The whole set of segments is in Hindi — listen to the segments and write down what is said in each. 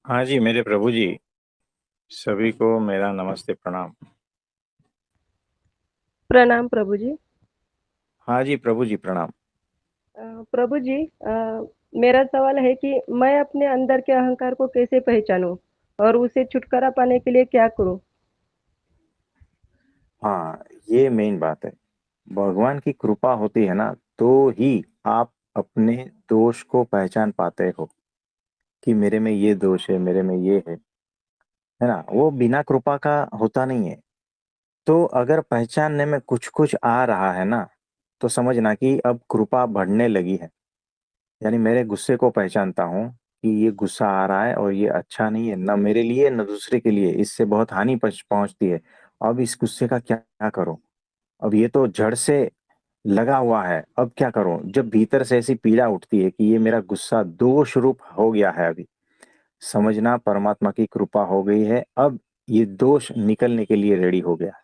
हाँ जी, मेरे प्रभु जी, सभी को मेरा नमस्ते प्रणाम। प्रणाम प्रभु जी। हाँ जी, प्रभु जी प्रणाम। प्रभु जी, मेरा सवाल है कि मैं अपने अंदर के अहंकार को कैसे पहचानूं और उसे छुटकारा पाने के लिए क्या करूं? हाँ, ये मेन बात है। भगवान की कृपा होती है ना, तो ही आप अपने दोष को पहचान पाते हो कि मेरे में ये दोष है, मेरे में ये है ना। वो बिना कृपा का होता नहीं है। तो अगर पहचानने में कुछ कुछ आ रहा है ना, तो समझना कि अब कृपा बढ़ने लगी है। यानी मेरे गुस्से को पहचानता हूँ कि ये गुस्सा आ रहा है और ये अच्छा नहीं है, न मेरे लिए न दूसरे के लिए, इससे बहुत हानि पहुंचती है। अब इस गुस्से का क्या क्या करूं। अब ये तो जड़ से लगा हुआ है, अब क्या करूं। जब भीतर से ऐसी पीड़ा उठती है कि ये मेरा गुस्सा दोष रूप हो गया है, अभी समझना परमात्मा की कृपा हो गई है। अब ये दोष निकलने के लिए रेडी हो गया है।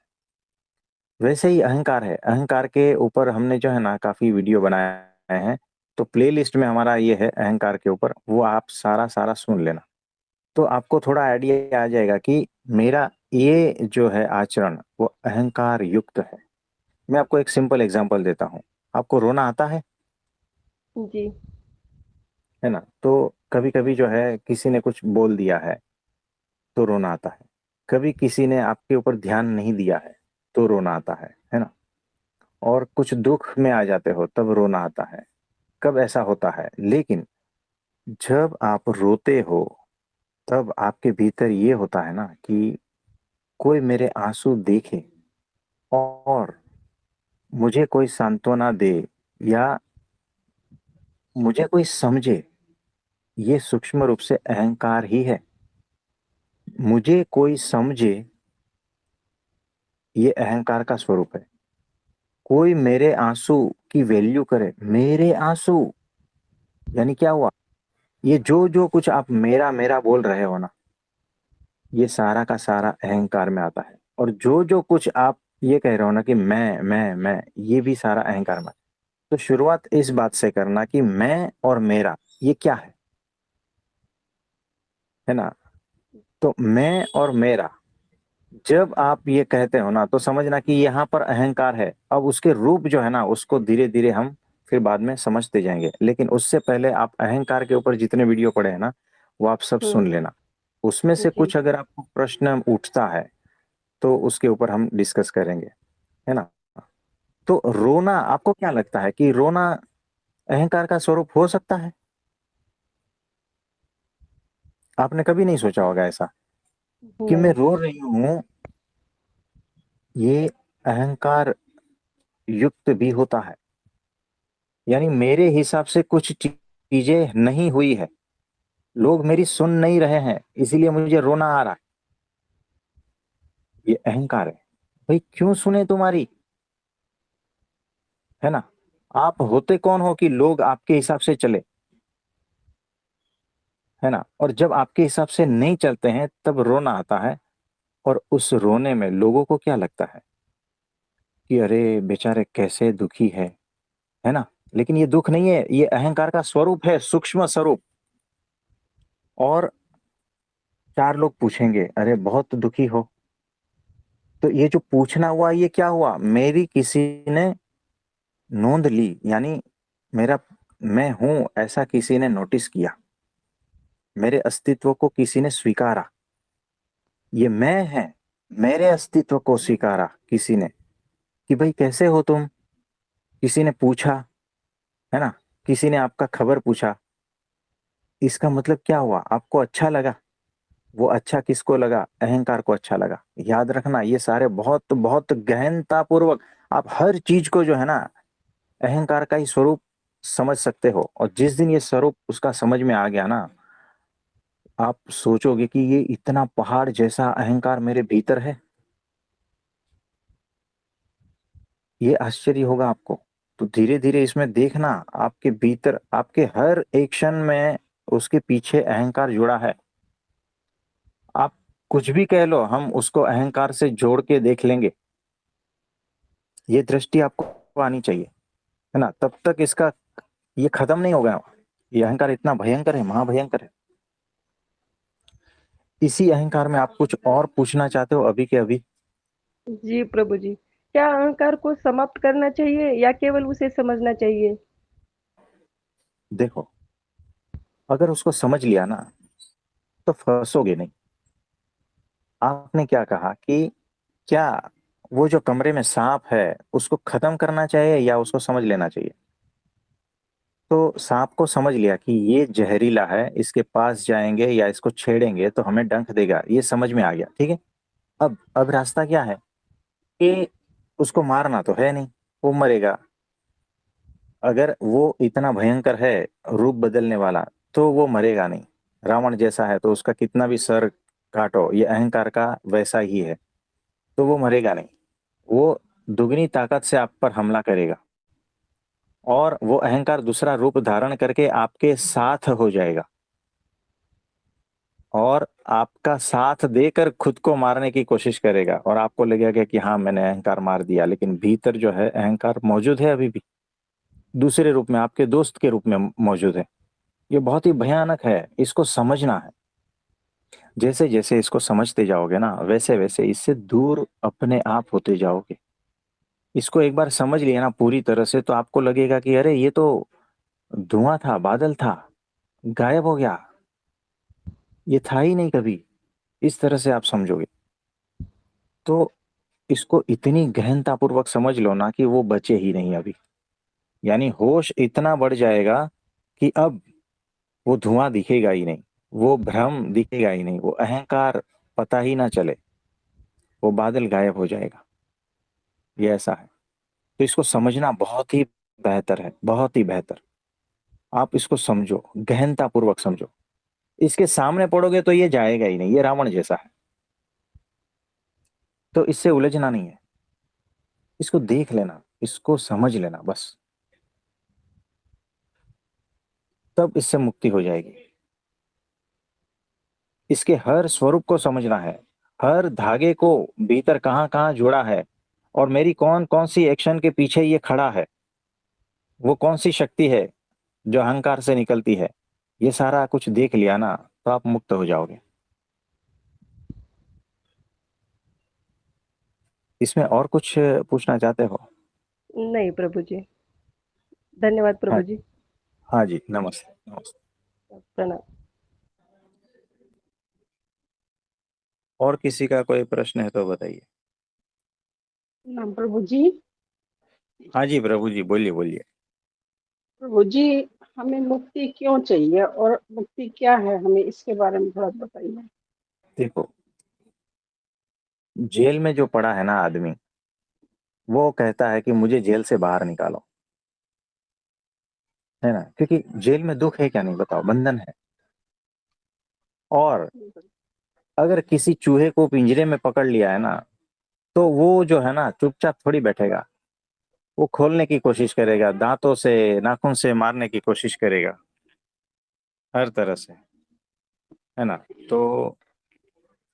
वैसे ही अहंकार है, अहंकार के ऊपर हमने जो है ना काफी वीडियो बनाए हैं। तो प्लेलिस्ट में हमारा ये है अहंकार के ऊपर, वो आप सारा सारा सुन लेना। तो आपको थोड़ा आइडिया आ जाएगा कि मेरा ये जो है आचरण वो अहंकार युक्त है। मैं आपको एक सिंपल एग्जांपल देता हूँ। आपको रोना आता जी। है ना। तो कभी कभी जो है किसी ने कुछ बोल दिया है तो रोना आता है। कभी किसी ने आपके ऊपर ध्यान नहीं दिया है तो रोना आता है ना। और कुछ दुख में आ जाते हो तब रोना आता है। कब ऐसा होता है, लेकिन जब आप रोते हो तब आपके भीतर ये होता है ना कि कोई मेरे आंसू देखे और मुझे कोई सांत्वना दे, या मुझे कोई समझे। ये सूक्ष्म रूप से अहंकार ही है। मुझे कोई समझे, ये अहंकार का स्वरूप है। कोई मेरे आंसू की वैल्यू करे, मेरे आंसू यानी क्या हुआ। ये जो जो कुछ आप मेरा मेरा बोल रहे हो ना, ये सारा का सारा अहंकार में आता है। और जो जो कुछ आप ये कह रहे हो ना कि मैं, ये भी सारा अहंकार में। तो शुरुआत इस बात से करना कि मैं और मेरा ये क्या है ना। तो मैं और मेरा, जब आप ये कहते हो ना, तो समझना कि यहाँ पर अहंकार है। अब उसके रूप जो है ना, उसको धीरे धीरे हम फिर बाद में समझते जाएंगे। लेकिन उससे पहले आप अहंकार के ऊपर जितने वीडियो पढ़े हैं ना, वो आप सब सुन हम्म। लेना। उसमें से जी। कुछ अगर आपको प्रश्न उठता है तो उसके ऊपर हम डिस्कस करेंगे, है ना। तो रोना, आपको क्या लगता है कि रोना अहंकार का स्वरूप हो सकता है? आपने कभी नहीं सोचा होगा ऐसा कि मैं नहीं। रो रही हूं, ये अहंकार युक्त भी होता है। यानी मेरे हिसाब से कुछ चीजें नहीं हुई है, लोग मेरी सुन नहीं रहे हैं, इसीलिए मुझे रोना आ रहा है। ये अहंकार है। भाई क्यों सुने तुम्हारी, है ना। आप होते कौन हो कि लोग आपके हिसाब से चले, है ना। और जब आपके हिसाब से नहीं चलते हैं तब रोना आता है। और उस रोने में लोगों को क्या लगता है कि अरे बेचारे कैसे दुखी है ना। लेकिन ये दुख नहीं है, ये अहंकार का स्वरूप है, सूक्ष्म स्वरूप। और चार लोग पूछेंगे अरे बहुत दुखी हो, तो ये जो पूछना हुआ ये क्या हुआ, मेरी किसी ने नोंद ली। यानी मेरा मैं हूं ऐसा किसी ने नोटिस किया, मेरे अस्तित्व को किसी ने स्वीकारा। ये मैं है, मेरे अस्तित्व को स्वीकारा किसी ने कि भाई कैसे हो तुम। किसी ने पूछा, है ना। किसी ने आपका खबर पूछा। इसका मतलब क्या हुआ, आपको अच्छा लगा। वो अच्छा किसको लगा, अहंकार को अच्छा लगा। याद रखना, ये सारे बहुत बहुत गहनता पूर्वक आप हर चीज को जो है ना अहंकार का ही स्वरूप समझ सकते हो। और जिस दिन ये स्वरूप उसका समझ में आ गया ना, आप सोचोगे कि ये इतना पहाड़ जैसा अहंकार मेरे भीतर है। ये आश्चर्य होगा आपको। तो धीरे धीरे इसमें देखना, आपके भीतर आपके हर एक्शन में उसके पीछे अहंकार जुड़ा है। आप कुछ भी कह लो, हम उसको अहंकार से जोड़ के देख लेंगे। ये दृष्टि आपको आनी चाहिए, है ना। तब तक इसका ये खत्म नहीं होगा। ये अहंकार इतना भयंकर है, महाभयंकर है। इसी अहंकार में आप कुछ और पूछना चाहते हो अभी के अभी? जी प्रभु जी, क्या अहंकार को समाप्त करना चाहिए या केवल उसे समझना चाहिए? देखो, अगर उसको समझ लिया ना तो फंसोगे नहीं। आपने क्या कहा कि क्या वो जो कमरे में सांप है उसको खत्म करना चाहिए या उसको समझ लेना चाहिए? तो सांप को समझ लिया कि ये जहरीला है, इसके पास जाएंगे या इसको छेड़ेंगे तो हमें डंक देगा, ये समझ में आ गया, ठीक है। अब रास्ता क्या है कि उसको मारना तो है नहीं, वो मरेगा। अगर वो इतना भयंकर है, रूप बदलने वाला, तो वो मरेगा नहीं। रावण जैसा है तो उसका कितना भी सर काटो, ये अहंकार का वैसा ही है, तो वो मरेगा नहीं। वो दुगनी ताकत से आप पर हमला करेगा, और वो अहंकार दूसरा रूप धारण करके आपके साथ हो जाएगा, और आपका साथ देकर खुद को मारने की कोशिश करेगा, और आपको लगेगा कि हाँ मैंने अहंकार मार दिया, लेकिन भीतर जो है अहंकार मौजूद है अभी भी, दूसरे रूप में, आपके दोस्त के रूप में मौजूद है। ये बहुत ही भयानक है, इसको समझना है। जैसे जैसे इसको समझते जाओगे ना, वैसे वैसे इससे दूर अपने आप होते जाओगे। इसको एक बार समझ लिया ना पूरी तरह से, तो आपको लगेगा कि अरे ये तो धुआं था, बादल था, गायब हो गया, ये था ही नहीं कभी। इस तरह से आप समझोगे। तो इसको इतनी गहनता पूर्वक समझ लो ना कि वो बचे ही नहीं अभी। यानी होश इतना बढ़ जाएगा कि अब वो धुआं दिखेगा ही नहीं, वो भ्रम दिखेगा ही नहीं, वो अहंकार पता ही ना चले, वो बादल गायब हो जाएगा। ये ऐसा है। तो इसको समझना बहुत ही बेहतर है, बहुत ही बेहतर। आप इसको समझो, गहनता पूर्वक समझो। इसके सामने पड़ोगे तो ये जाएगा ही नहीं, ये रावण जैसा है। तो इससे उलझना नहीं है, इसको देख लेना, इसको समझ लेना बस, तब इससे मुक्ति हो जाएगी। इसके हर स्वरूप को समझना है, हर धागे को भीतर कहाँ कहाँ जुड़ा है, और मेरी कौन कौन सी एक्शन के पीछे ये खड़ा है, वो कौन सी शक्ति है जो अहंकार से निकलती है। ये सारा कुछ देख लिया ना तो आप मुक्त हो जाओगे। इसमें और कुछ पूछना चाहते हो? नहीं प्रभु जी, धन्यवाद हाँ। प्रभु जी। हाँ जी, नमस्ते नमस्ते। प्रणाम। और किसी का कोई प्रश्न है तो बताइए। नाम प्रभु जी। हाँ जी प्रभु जी, बोलिए बोलिए। प्रभु जी, हमें मुक्ति क्यों चाहिए और मुक्ति क्या है, हमें इसके बारे में थोड़ा बताइए। देखो, जेल में जो पड़ा है ना आदमी, वो कहता है कि मुझे जेल से बाहर निकालो, है ना, क्योंकि जेल में दुख है क्या, नहीं बताओ, बंधन है। और अगर किसी चूहे को पिंजरे में पकड़ लिया है ना, तो वो जो है ना चुपचाप थोड़ी बैठेगा, वो खोलने की कोशिश करेगा, दांतों से नाखून से मारने की कोशिश करेगा, हर तरह से, है ना। तो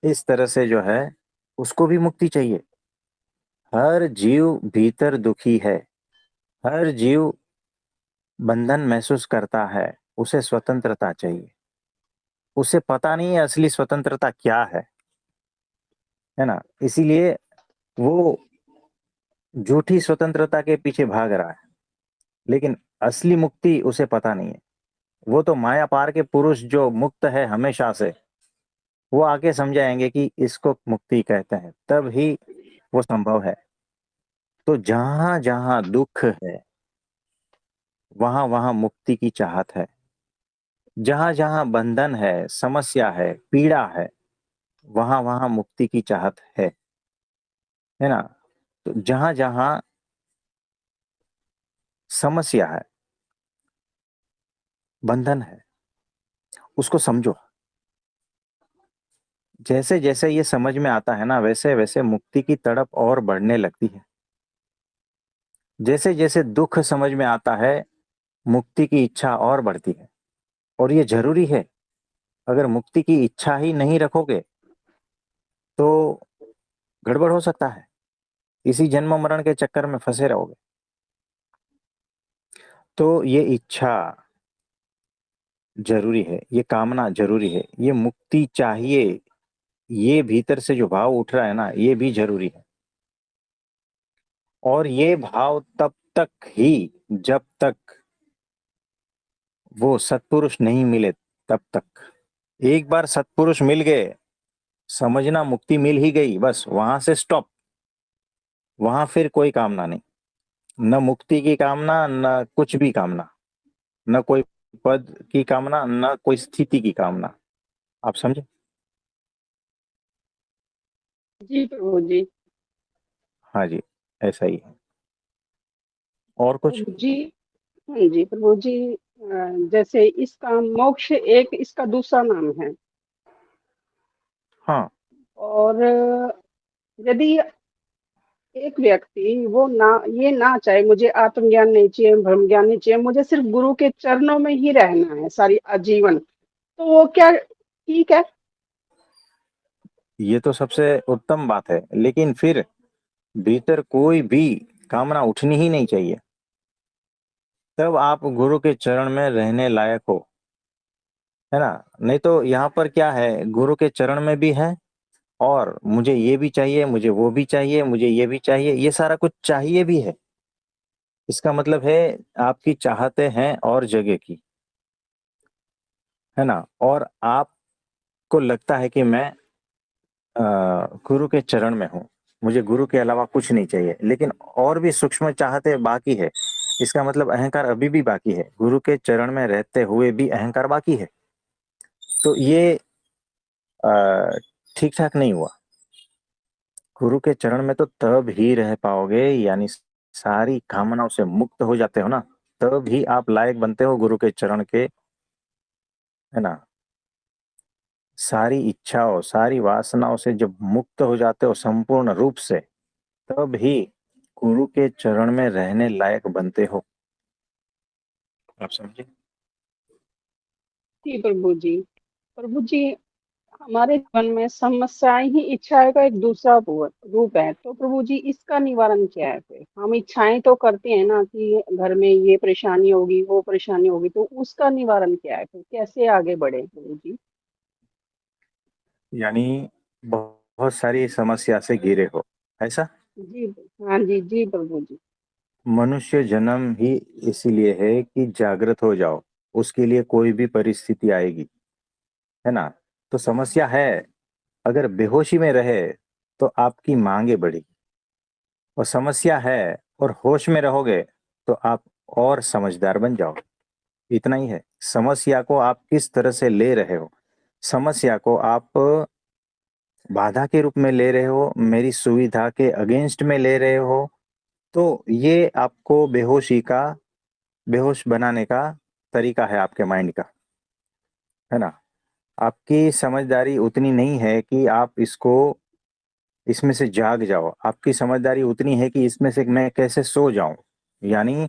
इस तरह से जो है, उसको भी मुक्ति चाहिए। हर जीव भीतर दुखी है, हर जीव बंधन महसूस करता है, उसे स्वतंत्रता चाहिए। उसे पता नहीं है असली स्वतंत्रता क्या है ना, इसीलिए वो झूठी स्वतंत्रता के पीछे भाग रहा है। लेकिन असली मुक्ति उसे पता नहीं है। वो तो माया पार के पुरुष जो मुक्त है हमेशा से, वो आके समझाएंगे कि इसको मुक्ति कहते हैं, तब ही वो संभव है। तो जहां जहां दुख है, वहां वहां मुक्ति की चाहत है। जहां जहां बंधन है, समस्या है, पीड़ा है, वहां वहां मुक्ति की चाहत है ना। तो जहां जहां समस्या है, बंधन है, उसको समझो। जैसे जैसे ये समझ में आता है ना, वैसे वैसे मुक्ति की तड़प और बढ़ने लगती है। जैसे जैसे दुख समझ में आता है, मुक्ति की इच्छा और बढ़ती है। और ये जरूरी है। अगर मुक्ति की इच्छा ही नहीं रखोगे तो गड़बड़ हो सकता है, इसी जन्म मरण के चक्कर में फंसे रहोगे। तो ये इच्छा जरूरी है, ये कामना जरूरी है, ये मुक्ति चाहिए, ये भीतर से जो भाव उठ रहा है ना, ये भी जरूरी है। और ये भाव तब तक ही, जब तक वो सत्पुरुष नहीं मिले तब तक। एक बार सत्पुरुष मिल गए, समझना मुक्ति मिल ही गई, बस वहां से स्टॉप। वहां फिर कोई कामना नहीं, न मुक्ति की कामना, न कुछ भी कामना, न कोई पद की कामना, न कोई स्थिति की कामना। आप समझे? जी प्रभु जी। हाँ जी, ऐसा ही है। और कुछ? प्रभु जी, हाँ जी प्रभु जी, जैसे इसका मोक्ष एक इसका दूसरा नाम है। हाँ। और यदि एक व्यक्ति वो ना, ये ना चाहे मुझे आत्मज्ञान नहीं चाहिए, ब्रह्म ज्ञान नहीं चाहिए, मुझे सिर्फ गुरु के चरणों में ही रहना है सारी आजीवन, तो वो क्या ठीक है? ये तो सबसे उत्तम बात है, लेकिन फिर भीतर कोई भी कामना उठनी ही नहीं चाहिए, तब आप गुरु के चरण में रहने लायक हो, है ना? नहीं तो यहाँ पर क्या है, गुरु के चरण में भी है, और मुझे ये भी चाहिए, मुझे वो भी चाहिए, मुझे ये भी चाहिए, ये सारा कुछ चाहिए भी है। इसका मतलब है आपकी चाहते हैं और जगह की, है ना? और आपको लगता है कि मैं अ, गुरु के चरण में हूँ, मुझे गुरु के अलावा कुछ नहीं चाहिए, लेकिन और भी सूक्ष्म चाहते बाकी है। इसका मतलब अहंकार अभी भी बाकी है, गुरु के चरण में रहते हुए भी अहंकार बाकी है। तो ये ठीक ठाक नहीं हुआ। गुरु के चरण में तो तब ही रह पाओगे, यानी सारी कामनाओं से मुक्त हो जाते हो ना, तब ही आप लायक बनते हो गुरु के चरण के, है ना? सारी इच्छाओं, सारी वासनाओं से जब मुक्त हो जाते हो संपूर्ण रूप से, तब ही गुरु के चरण में रहने लायक बनते हो। आप समझे? जी प्रभु जी। प्रभु जी, हमारे जीवन में समस्याएं ही इच्छाएं का एक दूसरा रूप है, तो प्रभु जी इसका निवारण क्या है? फिर हम इच्छाएं तो करते हैं ना कि घर में ये परेशानी होगी, वो परेशानी होगी, तो उसका निवारण क्या है? फिर कैसे आगे बढ़े प्रभु जी? यानी बहुत सारी समस्या से घिरे हो, ऐसा? जी। हाँ जी, जी प्रभु जी। मनुष्य जन्म ही इसीलिए है कि जागृत हो जाओ, उसके लिए कोई भी परिस्थिति आएगी, है ना? तो समस्या है, अगर बेहोशी में रहे तो आपकी मांगे बढ़ी, और समस्या है और होश में रहोगे तो आप और समझदार बन जाओ। इतना ही है। समस्या को आप किस तरह से ले रहे हो, समस्या को आप बाधा के रूप में ले रहे हो, मेरी सुविधा के अगेंस्ट में ले रहे हो, तो ये आपको बेहोश बनाने का तरीका है आपके माइंड का, है ना? आपकी समझदारी उतनी नहीं है कि आप इसमें से जाग जाओ, आपकी समझदारी उतनी है कि इसमें से मैं कैसे सो जाऊं, यानी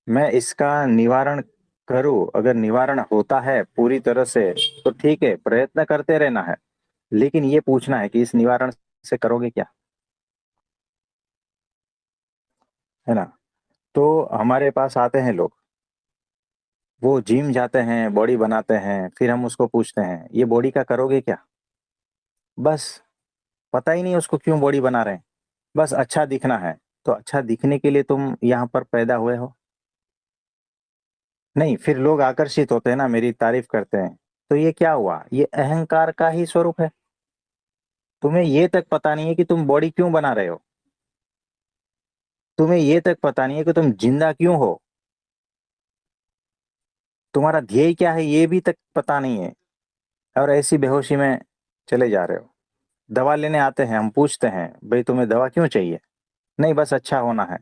मैं इसका निवारण करूं। अगर निवारण होता है पूरी तरह से तो ठीक है, प्रयत्न करते रहना है, लेकिन ये पूछना है कि इस निवारण से करोगे क्या, है ना? तो हमारे पास आते हैं लोग, वो जिम जाते हैं, बॉडी बनाते हैं, फिर हम उसको पूछते हैं ये बॉडी का करोगे क्या? बस पता ही नहीं उसको क्यों बॉडी बना रहे हैं, बस अच्छा दिखना है। तो अच्छा दिखने के लिए तुम यहाँ पर पैदा हुए हो? नहीं, फिर लोग आकर्षित होते हैं ना, मेरी तारीफ करते हैं, तो ये क्या हुआ? ये अहंकार का ही स्वरूप है। तुम्हें ये तक पता नहीं है कि तुम बॉडी क्यों बना रहे हो, तुम्हें ये तक पता नहीं है कि तुम जिंदा क्यों हो, तुम्हारा ध्येय क्या है ये भी तक पता नहीं है, और ऐसी बेहोशी में चले जा रहे हो। दवा लेने आते हैं, हम पूछते हैं भाई तुम्हें दवा क्यों चाहिए? नहीं, बस अच्छा होना है।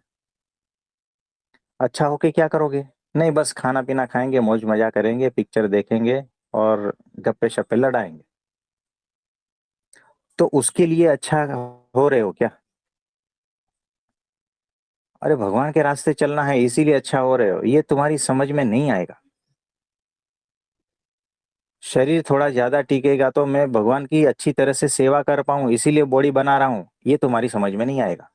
अच्छा होके क्या करोगे? नहीं, बस खाना पीना खाएंगे, मौज मजा करेंगे, पिक्चर देखेंगे और गप्पे शप्पे लड़ाएंगे। तो उसके लिए अच्छा हो रहे हो क्या? अरे भगवान के रास्ते चलना है इसीलिए अच्छा हो रहे हो, ये तुम्हारी समझ में नहीं आएगा। शरीर थोड़ा ज्यादा टिकेगा तो मैं भगवान की अच्छी तरह से सेवा कर पाऊं, इसीलिए बॉडी बना रहा हूं, ये तुम्हारी समझ में नहीं आएगा।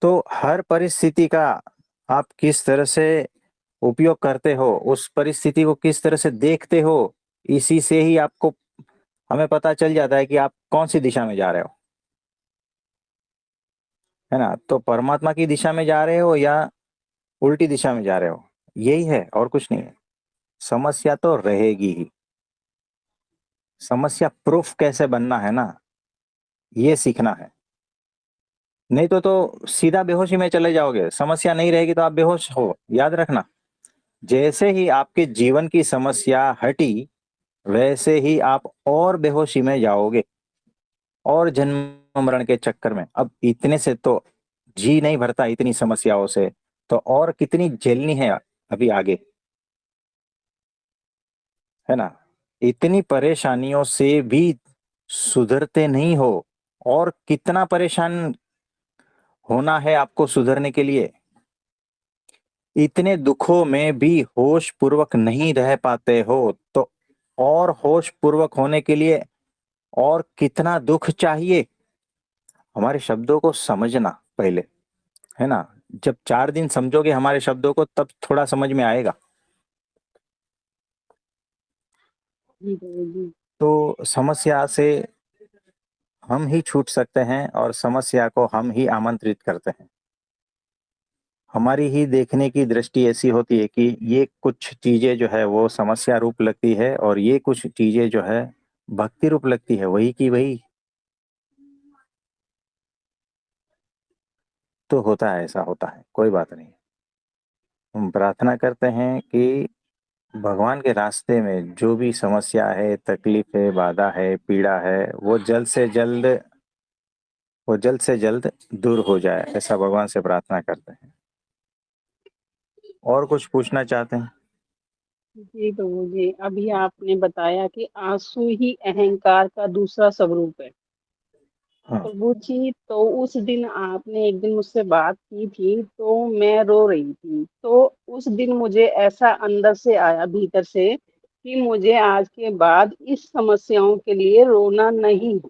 तो हर परिस्थिति का आप किस तरह से उपयोग करते हो, उस परिस्थिति को किस तरह से देखते हो, इसी से ही आपको हमें पता चल जाता है कि आप कौन सी दिशा में जा रहे हो, है ना। तो परमात्मा की दिशा में जा रहे हो या उल्टी दिशा में जा रहे हो, यही है और कुछ नहीं है। समस्या तो रहेगी ही। समस्या प्रूफ कैसे बनना है ना, ये सीखना है। नहीं तो सीधा बेहोशी में चले जाओगे। समस्या नहीं रहेगी तो आप बेहोश हो, याद रखना। जैसे ही आपके जीवन की समस्या हटी, वैसे ही आप और बेहोशी में जाओगे, और जन्म मरण के चक्कर में। अब इतने से तो जी नहीं भरता, इतनी समस्याओं से तो और कितनी झेलनी है अभी आगे, है ना। इतनी परेशानियों से भी सुधरते नहीं हो, और कितना परेशान होना है आपको सुधरने के लिए। इतने दुखों में भी होश पूर्वक नहीं रह पाते हो, तो और होश पूर्वक होने के लिए और कितना दुख चाहिए। हमारे शब्दों को समझना पहले, है ना। जब 4 दिन समझोगे हमारे शब्दों को, तब थोड़ा समझ में आएगा। जी प्रभु जी। तो समस्या से हम ही छूट सकते हैं, और समस्या को हम ही आमंत्रित करते हैं। हमारी ही देखने की दृष्टि ऐसी होती है कि ये कुछ चीजें जो है वो समस्या रूप लगती है, और ये कुछ चीजें जो है भक्ति रूप लगती है, वही की वही। तो होता है, ऐसा होता है, कोई बात नहीं। हम प्रार्थना करते हैं कि भगवान के रास्ते में जो भी समस्या है, तकलीफ है, बाधा है, पीड़ा है, वो जल्द से जल्द दूर हो जाए, ऐसा भगवान से प्रार्थना करते हैं। और कुछ पूछना चाहते हैं? जी प्रभु जी, अभी आपने बताया कि आंसू ही अहंकार का दूसरा स्वरूप है। हाँ। प्रभु जी, तो उस दिन आपने एक दिन मुझसे बात की थी, तो मैं रो रही थी। तो उस दिन मुझे ऐसा अंदर से आया, भीतर से, कि मुझे आज के बाद इस समस्याओं के लिए रोना नहीं है।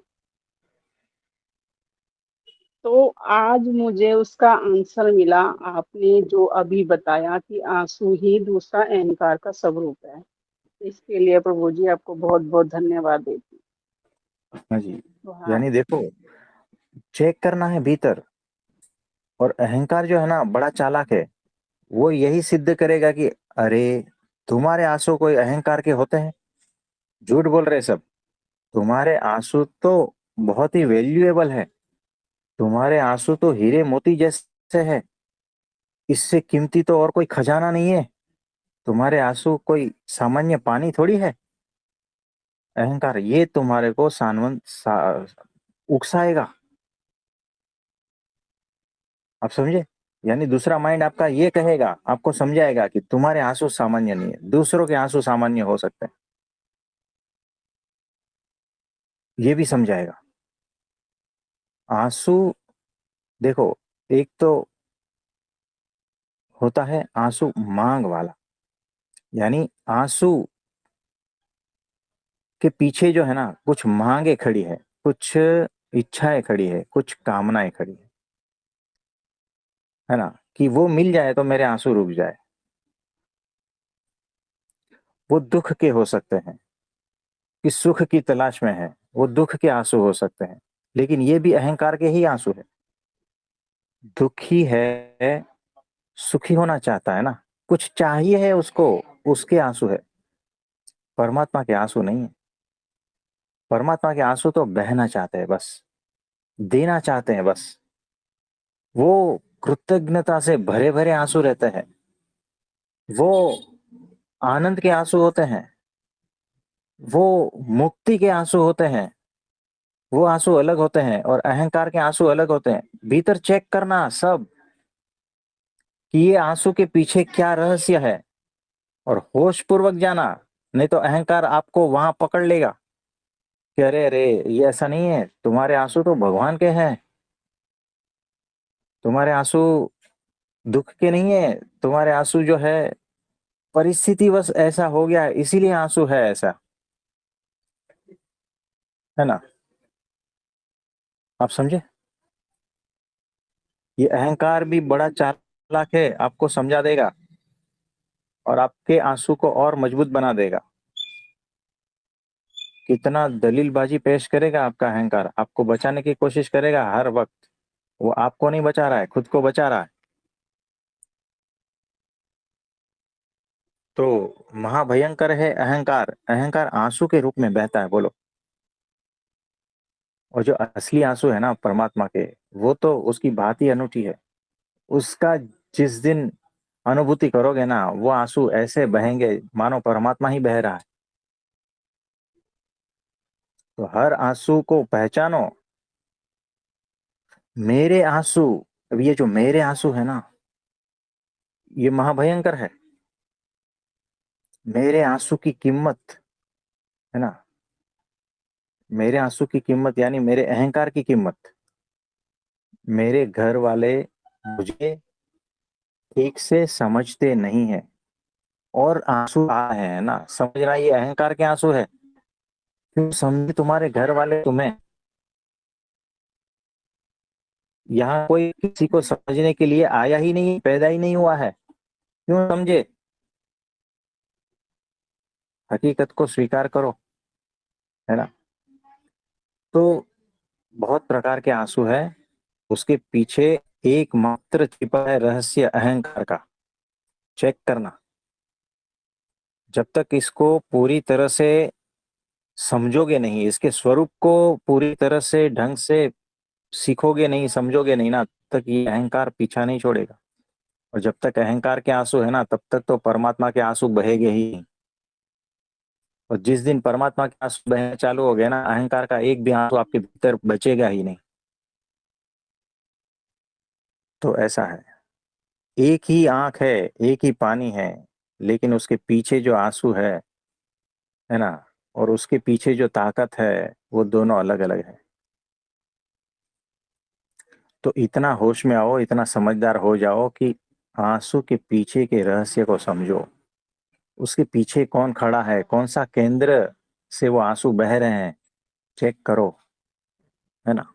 तो आज मुझे उसका आंसर मिला। आपने जो अभी बताया कि आंसू ही दूसरा अहंकार का स्वरूप है, इसके लिए प्रभु जी आपको बहुत बहुत धन्यवाद देती हाँ जी। हूँ। हाँ। यानी देखो, चेक करना है भीतर। और अहंकार जो है ना, बड़ा चालाक है। वो यही सिद्ध करेगा कि अरे, तुम्हारे आंसू कोई अहंकार के होते हैं? झूठ बोल रहे सब। तुम्हारे आंसू तो बहुत ही वैल्यूएबल है। तुम्हारे आंसू तो हीरे मोती जैसे है। इससे कीमती तो और कोई खजाना नहीं है। तुम्हारे आंसू कोई सामान्य पानी थोड़ी है। अहंकार ये तुम्हारे को उकसाएगा। आप समझे? यानी दूसरा माइंड आपका ये कहेगा, आपको समझाएगा कि तुम्हारे आंसू सामान्य नहीं है, दूसरों के आंसू सामान्य हो सकते हैं। ये भी समझाएगा। आंसू, देखो, एक तो होता है आंसू मांग वाला। यानी आंसू के पीछे जो है ना, कुछ मांगे खड़ी है, कुछ इच्छाएं खड़ी है, कुछ कामनाएं खड़ी है ना, कि वो मिल जाए तो मेरे आंसू रुक जाए। वो दुख के हो सकते हैं, कि सुख की तलाश में है, वो दुख के आंसू हो सकते हैं। लेकिन ये भी अहंकार के ही आंसू है। दुखी है, सुखी होना चाहता है ना, कुछ चाहिए है उसको, उसके आंसू है। परमात्मा के आंसू नहीं है। परमात्मा के आंसू तो बहना चाहते हैं बस, देना चाहते हैं बस। वो कृतज्ञता से भरे भरे आंसू रहते हैं। वो आनंद के आंसू होते हैं। वो मुक्ति के आंसू होते हैं। वो आंसू अलग होते हैं, और अहंकार के आंसू अलग होते हैं। भीतर चेक करना सब, कि ये आंसू के पीछे क्या रहस्य है, और होश पूर्वक जाना। नहीं तो अहंकार आपको वहां पकड़ लेगा कि अरे अरे, ये ऐसा नहीं है, तुम्हारे आंसू तो भगवान के हैं। तुम्हारे आंसू दुख के नहीं है। तुम्हारे आंसू जो है, परिस्थिति बस ऐसा हो गया है, इसीलिए आंसू है ऐसा, है ना। आप समझे? ये अहंकार भी बड़ा चालाक है, आपको समझा देगा और आपके आंसू को और मजबूत बना देगा। कितना दलीलबाजी पेश करेगा आपका अहंकार, आपको बचाने की कोशिश करेगा हर वक्त। वो आपको नहीं बचा रहा है, खुद को बचा रहा है। तो महाभयंकर है अहंकार। अहंकार आंसू के रूप में बहता है, बोलो। और जो असली आंसू है ना परमात्मा के, वो तो उसकी बात ही अनूठी है। उसका जिस दिन अनुभूति करोगे ना, वो आंसू ऐसे बहेंगे मानो परमात्मा ही बह रहा है। तो हर आंसू को पहचानो। मेरे आंसू, अब ये जो मेरे आंसू है ना, ये महाभयंकर है। मेरे आंसू की कीमत, है ना, मेरे आंसू की कीमत यानी मेरे अहंकार की कीमत। मेरे घर वाले मुझे ठीक से समझते नहीं है, और आंसू आ है ना, समझना ये अहंकार के आंसू है। क्यों समझे तुम्हारे घर वाले तुम्हें? यहाँ कोई किसी को समझने के लिए आया ही नहीं, पैदा ही नहीं हुआ है। क्यों समझे? हकीकत को स्वीकार करो, है ना। तो बहुत प्रकार के आंसू है, उसके पीछे एकमात्र छिपा है रहस्य अहंकार का। चेक करना। जब तक इसको पूरी तरह से समझोगे नहीं, इसके स्वरूप को पूरी तरह से ढंग से सीखोगे नहीं, समझोगे नहीं ना, तब तक ये अहंकार पीछा नहीं छोड़ेगा। और जब तक अहंकार के आंसू है ना, तब तक तो परमात्मा के आंसू बहेगे ही नहीं। और जिस दिन परमात्मा के आंसू बहने चालू हो गए ना, अहंकार का एक भी आंसू आपके भीतर बचेगा ही नहीं। तो ऐसा है। एक ही आंख है, एक ही पानी है, लेकिन उसके पीछे जो आंसू है ना, और उसके पीछे जो ताकत है, वो दोनों अलग अलग है। तो इतना होश में आओ, इतना समझदार हो जाओ कि आंसू के पीछे के रहस्य को समझो। उसके पीछे कौन खड़ा है, कौन सा केंद्र से वो आंसू बह रहे हैं, चेक करो, है ना।